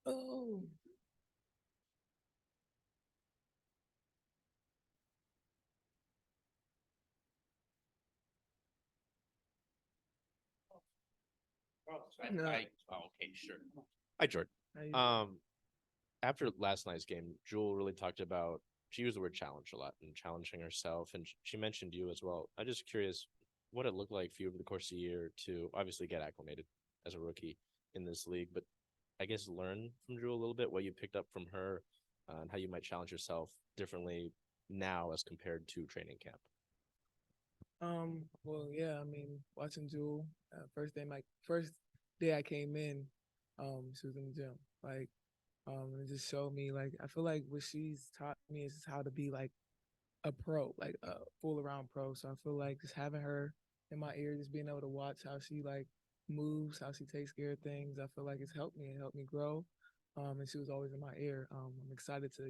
Oh, no. Okay, sure. Hi, Jordan. How you doing? Um, After last night's game, Jewel really talked about, she used the word challenge a lot and challenging herself, and she mentioned you as well. I'm just curious what it looked like for you over the course of the year to obviously get acclimated as a rookie in this league, but I guess learn from Jewel a little bit, what you picked up from her, and how you might challenge yourself differently now as compared to training camp. Well, yeah, I mean, watching Jewel, first day I came in, she was in the gym. Like, it just showed me, like, I feel like what she's taught me is just how to be like a pro, like a full around pro. So I feel like just having her in my ear, just being able to watch how she like moves, how she takes care of things, I feel like it's helped me. It helped me grow. And she was always in my ear. I'm excited to,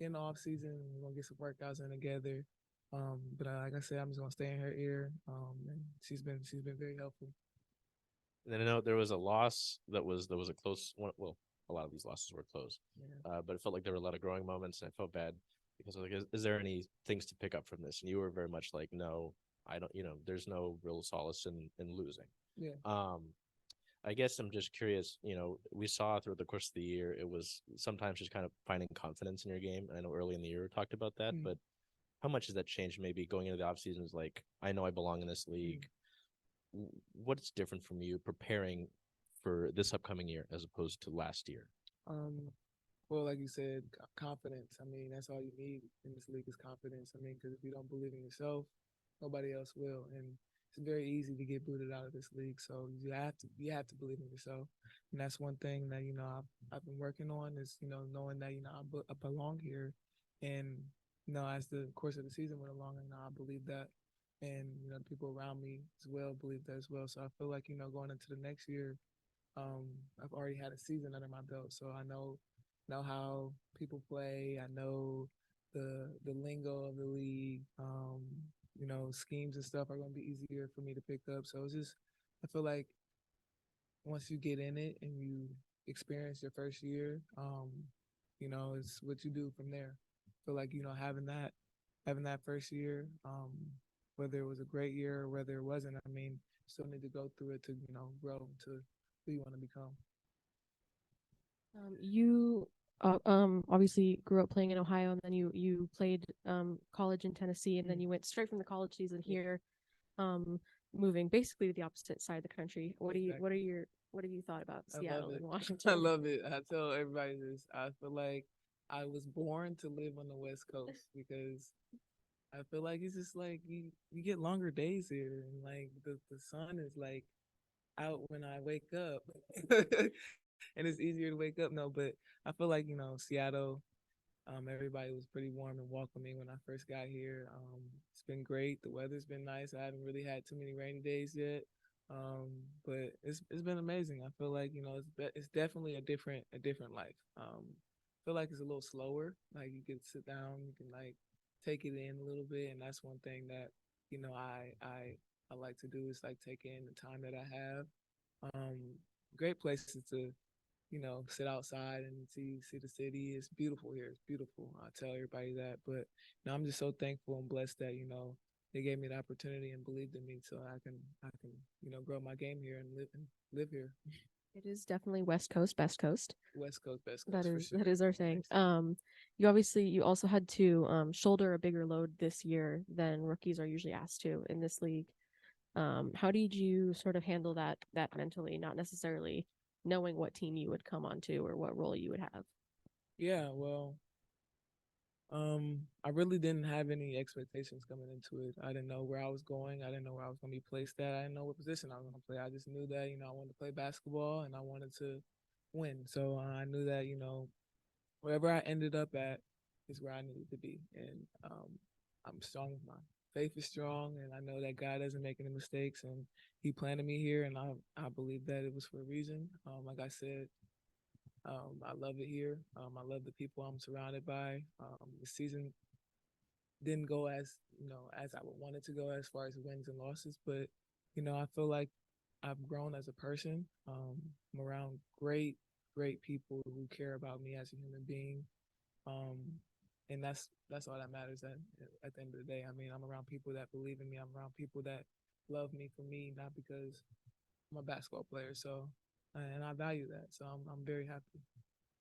in the off season, we're gonna get some workouts in together. But like I said, I'm just gonna stay in her ear. And she's been very helpful. And then I know there was a loss that was a close one. Well, a lot of these losses were close, Yeah. but it felt like there were a lot of growing moments, and I felt bad because I was like, is there any things to pick up from this? And you were very much like, no, I don't. There's no real solace in losing. Yeah. Um, I guess I'm just curious. We saw throughout the course of the year, it was sometimes just kind of finding confidence in your game. I know early in the year we talked about that, Mm-hmm. but how much has that changed? Maybe going into the off season is like, I know I belong in this league. What's different from you preparing for this upcoming year as opposed to last year? Um, well, like you said, confidence. I mean, that's all you need in this league is confidence. I mean, because if you don't believe in yourself, nobody else will. And it's very easy to get booted out of this league. So you have to believe in yourself. And that's one thing that I've been working on is knowing that I belong here, and as the course of the season went along, I believe that, and the people around me as well believe that as well. So I feel like going into the next year, I've already had a season under my belt, so I know how people play. I know the lingo of the league. Schemes and stuff are going to be easier for me to pick up. So it's just I feel like once you get in it and you experience your first year, it's what you do from there. I feel like having that first year, whether it was a great year or whether it wasn't. I mean, still need to go through it to grow to who you want to become. You obviously grew up playing in Ohio, and then you played college in Tennessee, and then you went straight from the college season Yeah, here, um, moving basically to the opposite side of the country. exactly. What have you thought about I love Seattle it. and I Washington? love it. I tell everybody this. I feel like I was born to live on the West Coast because I feel like it's just like you get longer days here, and like the sun is like out when I wake up, and it's easier to wake up. No, but I feel like Seattle. Everybody was pretty warm and welcoming when I first got here. It's been great. The weather's been nice. I haven't really had too many rainy days yet, but it's been amazing. I feel like it's definitely a different life. I feel like it's a little slower. Like you can sit down, you can like take it in a little bit, and that's one thing that I like to do is like take in the time that I have. Great places to sit outside and see the city. It's beautiful here. It's beautiful. I tell everybody that. But I'm just so thankful and blessed that they gave me the opportunity and believed in me, so I can grow my game here and live here. It is definitely West Coast, best coast. West Coast, best That coast for is that sure. is our saying. You also had to shoulder a bigger load this year than rookies are usually asked to in this league. How did you sort of handle that mentally, not necessarily knowing what team you would come onto or what role you would have? Yeah, well, I really didn't have any expectations coming into it. I didn't know where I was going. I didn't know where I was going to be placed at. I didn't know what position I was going to play. I just knew that I wanted to play basketball and I wanted to win. So I knew that wherever I ended up at is where I needed to be. And I'm strong. My faith is strong, and I know that God doesn't make any mistakes, and He planted me here, and I believe that it was for a reason. Like I said, I love it here. I love the people I'm surrounded by. The season didn't go as I would want it to go as far as wins and losses, but I feel like I've grown as a person. I'm around great great people who care about me as a human being. Um, and that's all that matters at the end of the day. I mean, I'm around people that believe in me. I'm around people that love me for me, not because I'm a basketball player. So, and I value that. So I'm very happy.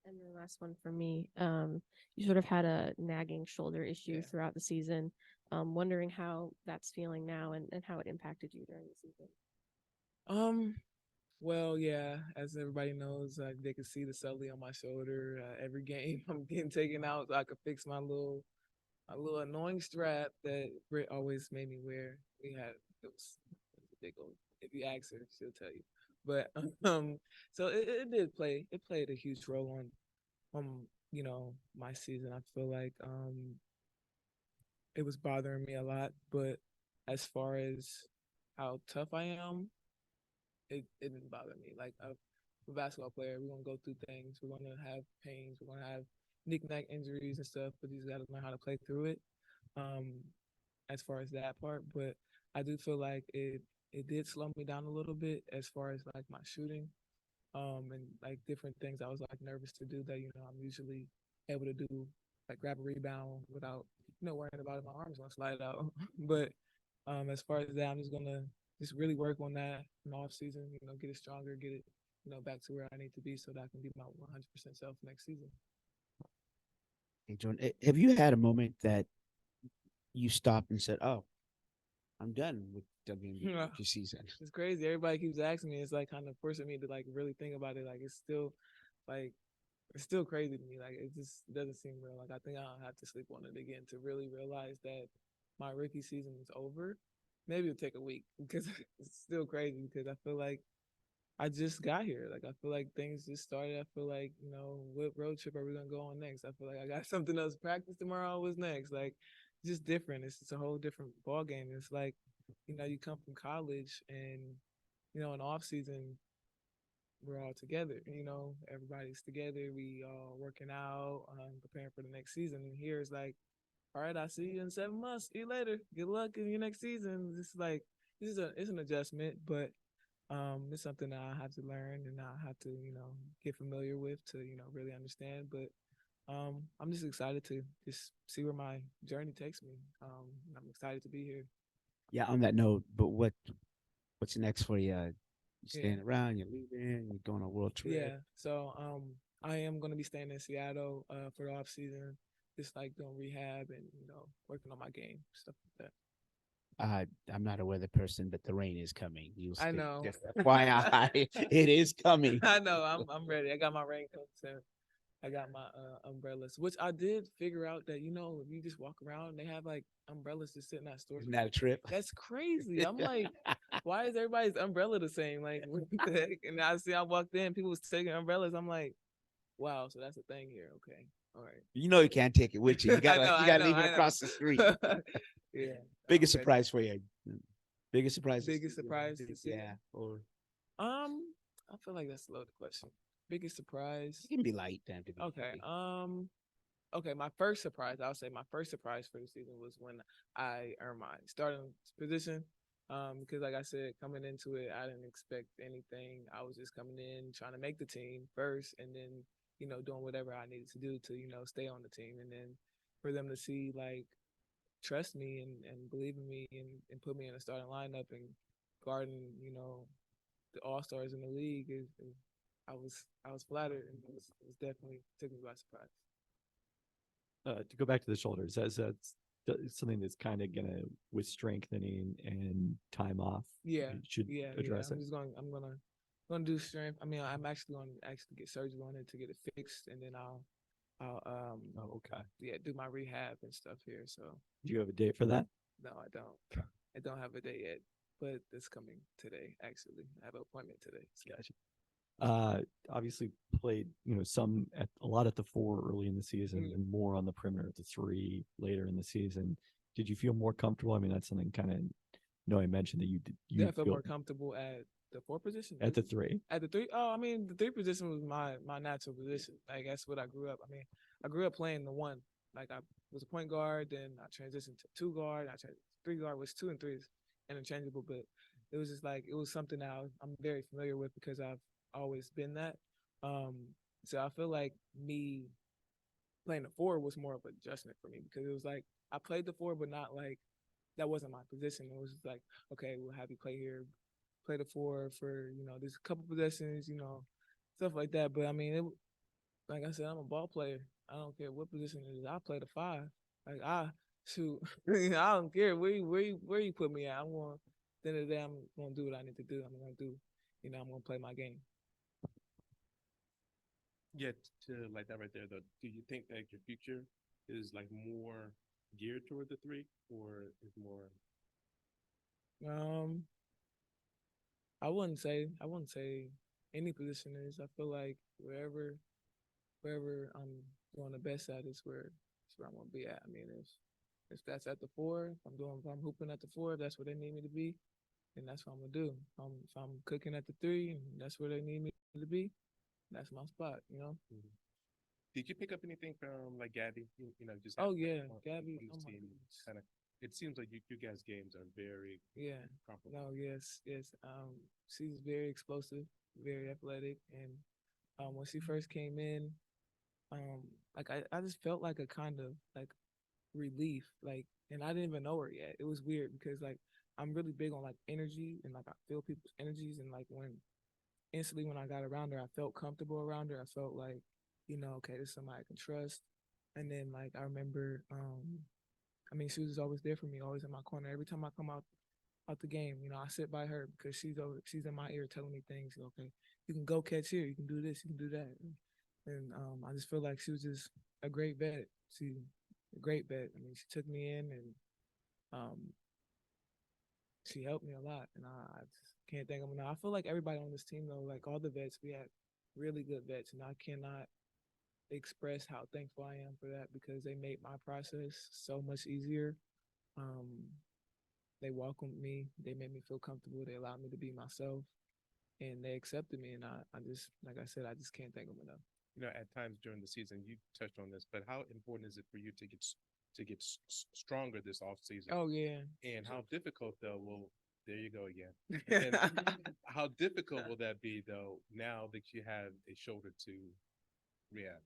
And then last one for me. You sort of had a nagging shoulder issue Yeah. throughout the season. Wondering how that's feeling now and how it impacted you during the season. Um, well, yeah, as everybody knows, they can see the sully on my shoulder every game. I'm getting taken out so I could fix my little annoying strap that Britt always made me wear. It was a big old. If you ask her, she'll tell you. But so it did play. It played a huge role on my season. I feel like it was bothering me a lot. But as far as how tough I am, it didn't bother me. Like I'm a basketball player, we're gonna go through things. We're gonna have pains. We're gonna have knick-knack injuries and stuff. But you just gotta learn how to play through it. Um, as far as that part, but I do feel like it did slow me down a little bit as far as like my shooting, and like different things I was like nervous to do that I'm usually able to do, like grab a rebound without worrying about it. My arms gonna slide out. But as far as that, I'm just gonna just really work on that in the off season. Get it stronger, get it back to where I need to be so that I can be my 100% self next season. Hey, Jordan, have you had a moment that you stopped and said, "Oh, I'm done with WNBA this season"? It's crazy. Everybody keeps asking me. It's like kind of forcing me to like really think about it. Like like it's still crazy to me. Like it just doesn't seem real. Like I think I'll have to sleep on it again to really realize that my rookie season is over. Maybe it'll take a week because it's still crazy because I feel like I just got here. Like I feel like things just started. I feel like, what road trip are we gonna go on next? I feel like I got something else practice tomorrow. What's next? Like just different. It's just a whole different ball game. It's like, you come from college and, in off season, we're all together. Everybody's together. We all working out, preparing for the next season. And here it's like, all right, I'll see you in 7 months. See you later. Good luck in your next season. It's an adjustment, but it's something that I have to learn and I have to, get familiar with to, really understand. But I'm just excited to just see where my journey takes me. I'm excited to be here. Yeah. On that note, but what's next for you? You Yeah. staying around? You're leaving? You're going on a world trip? Yeah. So I am gonna be staying in Seattle for the off season, just like doing rehab and working on my game, stuff like that. I'm not a weather person, but the rain is coming. I know. Just FYI, it is coming. I know. I'm ready. I got my raincoats and I got my umbrellas, which I did figure out that if you just walk around, they have like umbrellas just sitting at stores. Isn't that a trip? That's crazy. I'm like, why is everybody's umbrella the same? Like, what the heck? And I walked in, people was taking umbrellas. I'm like, wow, so that's a thing here. Okay, all right. You know you can't take it with you. You gotta leave it across the street. Yeah. Biggest surprise for you. Biggest surprise. Biggest surprise this year? Yeah. Or I feel like that's a loaded question. Biggest surprise. it can be light. Damn. Okay. Okay. My first surprise, I'll say my first surprise for the season was when I earned my starting position. Because like I said, coming into it, I didn't expect anything. I was just coming in trying to make the team first, and then doing whatever I needed to do to stay on the team, and then for them to see like trust me and believe in me and put me in a starting lineup and guarding the all stars in the league is I was flattered, and it was definitely took me by surprise. To go back to the shoulders, that's something that's kind of gonna, with strengthening and time off. Yeah, you should address I'm it. just gonna do strength. I mean, I'm actually going to get surgery on it to get it fixed, and then I'll Oh, okay. do my rehab and stuff here. So Do you have a date for that? no, I don't. I don't have a date yet, but it's coming today. Actually, I have an appointment today. So. Gotcha. Obviously played, a lot at the 4 early in the season and more on the perimeter at the 3 later in the season. Did you feel more comfortable? I mean, that's something kind of, I mentioned that you did. Yeah, I feel more comfortable at the 4 position. At the 3. At the 3. Oh, I mean, the 3 position was my natural position. Like that's what I grew up. I mean, I grew up playing the 1. Like I was a point guard, then I transitioned to 2 guard. I transitioned 3 guard, which 2 and 3 is interchangeable, but it was something that I'm very familiar with because I've always been that. So I feel like me playing the four was more of an adjustment for me because it was like I played the four, but not like that wasn't my position. It was just like, okay, we'll have you play here, play the four for, there's a couple possessions, stuff like that. But I mean, like I said, I'm a ball player. I don't care what position it is. I play the five. Like I shoot. I don't care where you put me at. I'm going. At the end of the day, I'm gonna do what I need to do. I'm gonna do. I'm gonna play my game. Yeah, to like that right there though, do you think that your future is like more geared toward the three or is more Um, I wouldn't say any position is. I feel like wherever I'm doing the best at is where I'm gonna be at. I mean, if that's at the four, if I'm hooping at the four, if that's where they need me to be, then that's what I'm gonna do. If I'm cooking at the three, and that's where they need me to be, that's my spot. did you pick up anything from like Gabby? Just Oh like, yeah, on Gabby. this Oh my team goodness. kind of it seems like you guys games are very Yeah. comparable. No. Yes. Yes. She's very explosive, very athletic, and when she first came in, like I just felt like a kind of like relief, like, and I didn't even know her yet. It was weird because like I'm really big on like energy and like I feel people's energies and like instantly when I got around her, I felt comfortable around her. I felt like, okay, this is somebody I can trust. And then like I remember, I mean, she was always there for me, always in my corner. Every time I come out the game, I sit by her because she's in my ear telling me things. Okay, you can go catch here, you can do this, you can do that, and I just feel like she was just a great vet. She a great vet. I mean, she took me in and um, she helped me a lot, and I just can't thank them enough. I feel like everybody on this team though, like all the vets, we had really good vets, and I cannot express how thankful I am for that because they made my process so much easier. Um, they welcomed me, they made me feel comfortable, they allowed me to be myself, and they accepted me. And I just, like I said, I just can't thank them enough. At times during the season, you touched on this, but how important is it for you to get stronger this off season? Oh yeah. And how difficult though will there you go again. And how difficult will that be though now that you have a shoulder to rehab?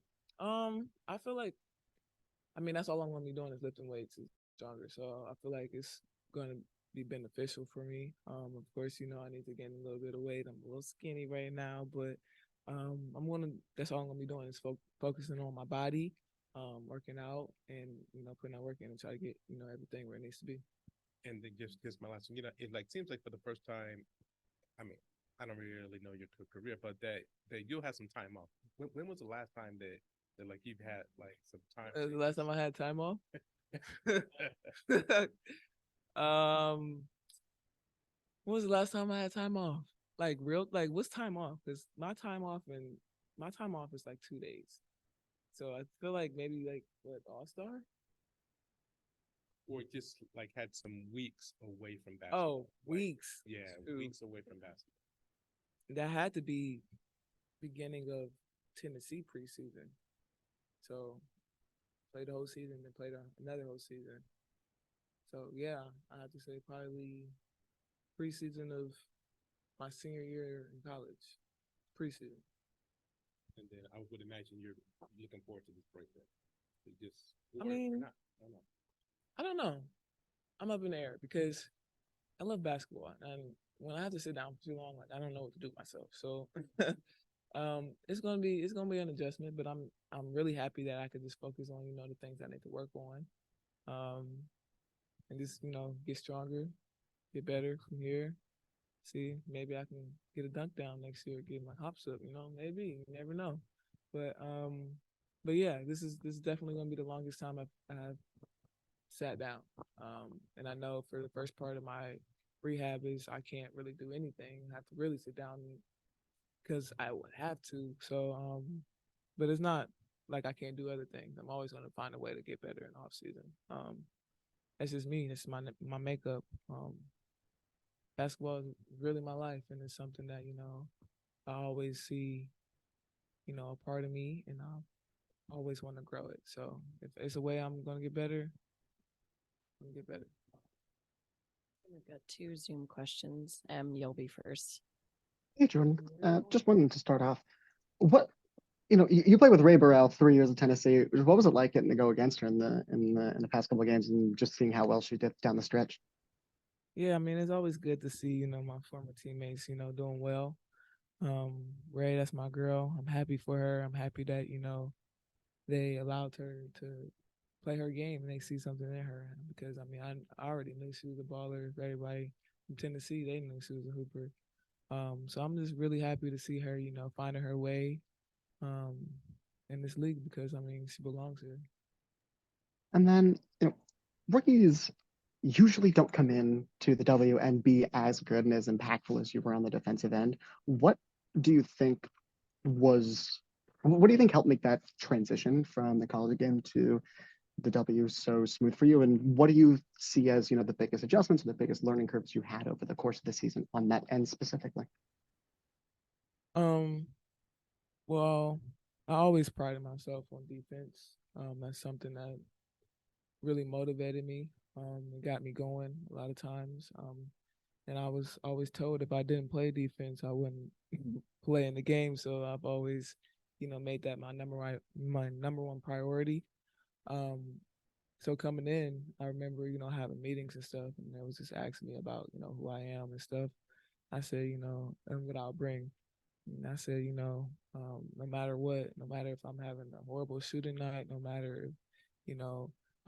I feel like, I mean, that's all I'm gonna be doing is lifting weights is stronger. So I feel like it's gonna be beneficial for me. Of course, I need to gain a little bit of weight. I'm a little skinny right now, but that's all I'm gonna be doing is focusing on my body, working out, and putting that work in and try to get everything where it needs to be. And then just my last one, it like seems like for the first time, I mean, I don't really know your career, but that you'll have some time off. When was the last time that like you've had like some time? The last time I had time off. um, when was the last time I had time off? Like real, like what's time off? Because my time off is like 2 days. So I feel like maybe like what All-Star? Or just like had some weeks away from basketball? Oh, weeks. Yeah, Shoot. weeks away from basketball. That had to be beginning of Tennessee preseason. So played the whole season, then played another whole season. So yeah, I have to say probably preseason of my senior year in college. Preseason. And then I would imagine you're looking forward to this break then. I mean, I don't know. I don't know. I'm up in the air because I love basketball, and when I have to sit down for too long, like I don't know what to do myself. So, it's gonna be an adjustment, but I'm really happy that I could just focus on the things I need to work on, um, and just get stronger, get better from here. See, maybe I can get a dunk down next year, get my hops up. Maybe you never know, but but yeah, this is definitely gonna be the longest time I've sat down. And I know for the first part of my rehab is I can't really do anything. I have to really sit down because I would have to. So, but it's not like I can't do other things. I'm always gonna find a way to get better in off season. That's just me. That's my makeup. Basketball is really my life, and it's something that I always see, a part of me, and I always want to grow it. So if it's a way I'm gonna get better, I'm gonna get better. We've got 2 Zoom questions. You'll be first. Hey, Jordan. Just wanted to start off. What you played with Ray Burrell 3 years at Tennessee. What was it like getting to go against her in the past couple of games and just seeing how well she did down the stretch? Yeah, I mean, it's always good to see, my former teammates, doing well. Ray, that's my girl. I'm happy for her. I'm happy that, they allowed her to play her game and they see something in her because, I mean, I already knew she was a baller. Everybody from Tennessee, they knew she was a hooper. So I'm just really happy to see her, finding her way um, in this league because, I mean, she belongs here. And then, rookies usually don't come in to the W and be as good and as impactful as you were on the defensive end. What do you think was, what do you think helped make that transition from the college game to the W so smooth for you? And what do you see as, the biggest adjustments or the biggest learning curves you had over the course of the season on that end specifically? Um, well, I always prided myself on defense. That's something that really motivated me. It got me going a lot of times. And I was always told if I didn't play defense, I wouldn't play in the game. So I've always, made that my number one priority. Um, so coming in, I remember, having meetings and stuff, and they was just asking me about, who I am and stuff. I said, and what I'll bring. And I said, no matter what, no matter if I'm having a horrible shooting night, no matter if,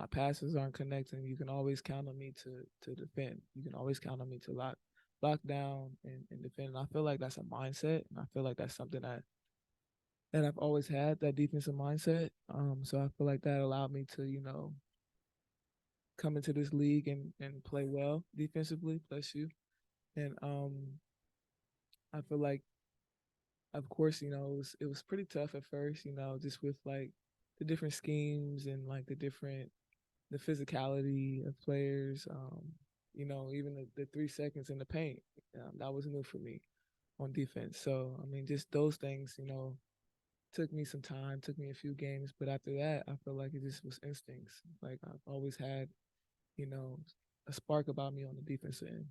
my passes aren't connecting, you can always count on me to defend. You can always count on me to lock down and defend. And I feel like that's a mindset, and I feel like that's something that I've always had, that defensive mindset. So I feel like that allowed me to, come into this league and play well defensively, bless you. And I feel like, of course, it was pretty tough at first, just with like the different schemes and like the physicality of players. Even the 3 seconds in the paint, that was new for me on defense. So I mean, just those things, took me some time, took me a few games, but after that, I feel like it just was instincts. Like I've always had, you know, a spark about me on the defensive end.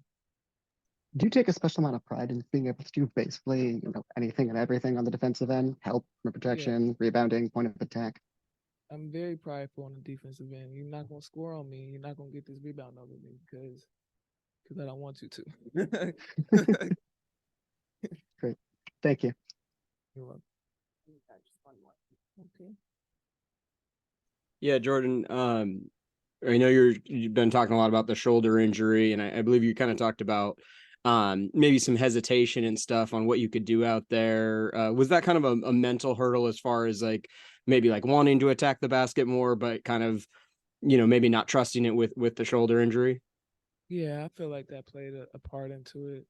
Do you take a special amount of pride in being able to do basically, anything and everything on the defensive end? Help, rim Yeah, protection, rebounding, point of attack. I'm very prideful on the defensive end. You're not gonna score on me. You're not gonna get this rebound over me because I don't want you to. Great. Thank you. You're welcome. Okay. Yeah, Jordan. I know you've been talking a lot about the shoulder injury, and I believe you kind of talked about maybe some hesitation and stuff on what you could do out there. Was that kind of a mental hurdle as far as like maybe like wanting to attack the basket more, but kind of maybe not trusting it with the shoulder injury? Yeah, I feel like that played a part into it.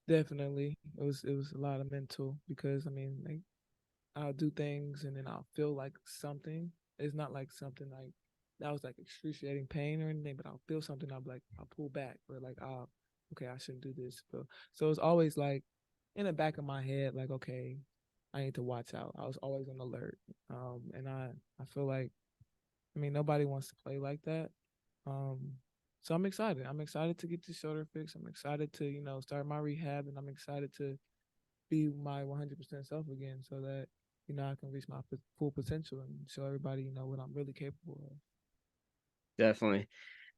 Definitely, it was a lot of mental because I mean, like I'll do things and then I'll feel like something. It's not like something like that was like excruciating pain or anything, but I'll feel something. I'll pull back or like, oh, okay, I shouldn't do this. So it's always like in the back of my head, like, okay, I need to watch out. I was always on alert. And I feel like, I mean, nobody wants to play like that. Um, so I'm excited. I'm excited to get this shoulder fixed. I'm excited to, start my rehab, and I'm excited to be my 100% self again so that, I can reach my full potential and show everybody, what I'm really capable of. Definitely.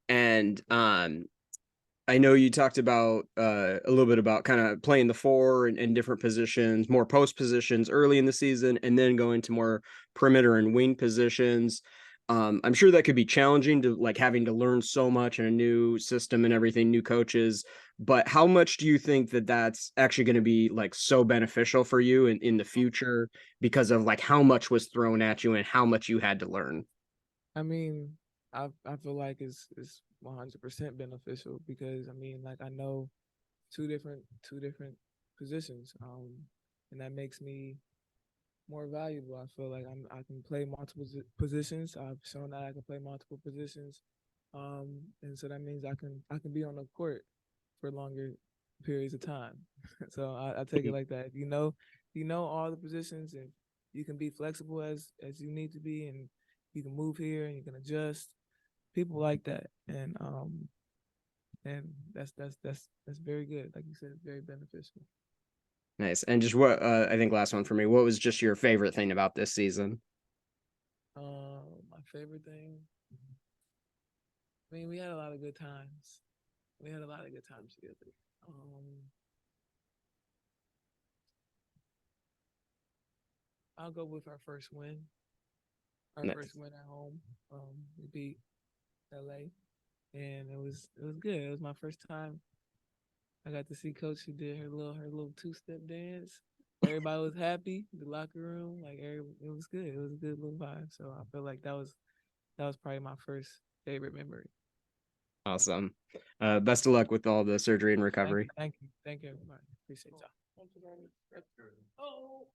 And I know you talked about a little bit about kind of playing the four and different positions, more post positions early in the season, and then going to more perimeter and wing positions. I'm sure that could be challenging to like having to learn so much in a new system and everything, new coaches. But how much do you think that that's actually going to be like so beneficial for you in the future because of like how much was thrown at you and how much you had to learn? I mean, I feel like it's 100% beneficial because I mean, like I know two different positions, and that makes me more valuable. I feel like I can play multiple positions. I've shown that I can play multiple positions, and so that means I can be on the court for longer periods of time. So I take it like that. If you know all the positions, and you can be flexible as you need to be, and you can move here and you can adjust. People like that, and that's very good. Like you said, it's very beneficial. Nice. And just what I think last one for me. What was just your favorite thing about this season? My favorite thing. I mean, we had a lot of good times. We had a lot of good times together. I'll go with our first win. Our Nice. first win at home. We beat LA, and it was good. It was my first time. I got to see Coach. She did her little 2-step dance. Everybody was happy. The locker room, it was good. It was a good little vibe. So I feel like that was probably my first favorite memory. Awesome. Best of luck with all the surgery and recovery. Thank you, everybody. Appreciate y'all. Thank you very much. Oh.